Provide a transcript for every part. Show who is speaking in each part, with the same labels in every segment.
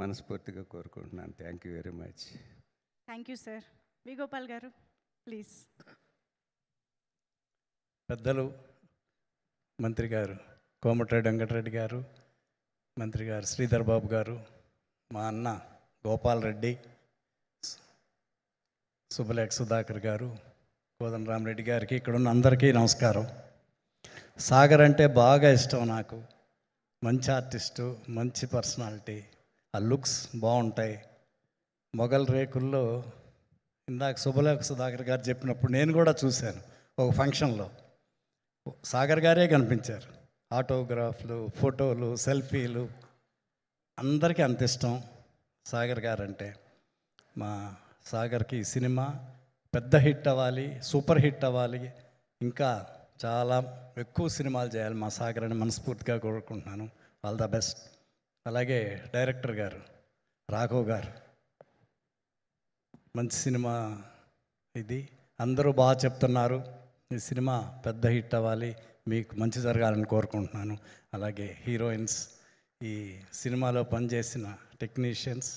Speaker 1: మనస్ఫూర్తిగా కోరుకుంటున్నాను. Thank you very much.
Speaker 2: Thank you sir. V Gopal garu please.
Speaker 3: పెద్దలు మంత్రి గారు కోమటిరెడ్డి వెంకటరెడ్డి గారు, మంత్రి గారు శ్రీధర్ బాబు గారు, మా అన్న గోపాల్ రెడ్డి, సుబ్బలేఖ సుధాకర్ గారు, కోదండరామరెడ్డి గారికి, ఇక్కడ ఉన్న అందరికీ నమస్కారం. సాగర్ అంటే బాగా ఇష్టం నాకు. మంచి ఆర్టిస్టు, మంచి పర్సనాలిటీ, ఆ లుక్స్ బాగుంటాయి. మొగల్ రేకుల్లో ఇందాక సుబ్బలేఖ సుధాకర్ గారు చెప్పినప్పుడు నేను కూడా చూశాను ఒక ఫంక్షన్లో. సాగర్ గారే కనిపించారు. ఆటోగ్రాఫ్లు, ఫోటోలు, సెల్ఫీలు, అందరికీ అంత ఇష్టం సాగర్ గారు అంటే. మా సాగర్కి సినిమా పెద్ద హిట్ అవ్వాలి, సూపర్ హిట్ అవ్వాలి, ఇంకా చాలా ఎక్కువ సినిమాలు చేయాలి మా సాగర్ అని మనస్ఫూర్తిగా కోరుకుంటున్నాను. All the best. అలాగే డైరెక్టర్ గారు రాఘవ్ గారు, మంచి సినిమా ఇది, అందరూ బాగా చెప్తున్నారు. ఈ సినిమా పెద్ద హిట్ అవ్వాలి, మీకు మంచి జరగాలని కోరుకుంటున్నాను. అలాగే హీరోయిన్స్, ఈ సినిమాలో పనిచేసిన టెక్నీషియన్స్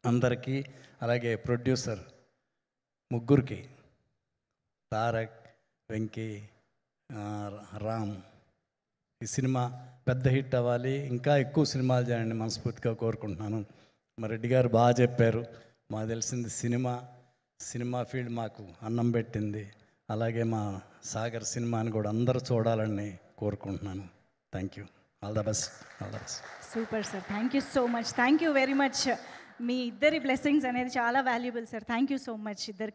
Speaker 3: అందరికీ, అలాగే ప్రొడ్యూసర్ ముగ్గురికి, తారక్, వెంకీ, రామ్, ఈ సినిమా పెద్ద హిట్ అవ్వాలి, ఇంకా ఎక్కువ సినిమాలు చేయండి మనస్ఫూర్తిగా కోరుకుంటున్నాను. మా రెడ్డి గారు బాగా చెప్పారు. మాకు తెలిసింది సినిమా ఫీల్డ్ మాకు అన్నం పెట్టింది. అలాగే మా సాగర్ సినిమాని కూడా అందరూ చూడాలని కోరుకుంటున్నాను. Thank you. All the best. All the best.
Speaker 2: Super sir. Thank you so much. Thank you very much. మీ ఇద్దరి బ్లెస్సింగ్స్ అనేది చాలా valuable sir. Thank you so much ఇద్దరికి.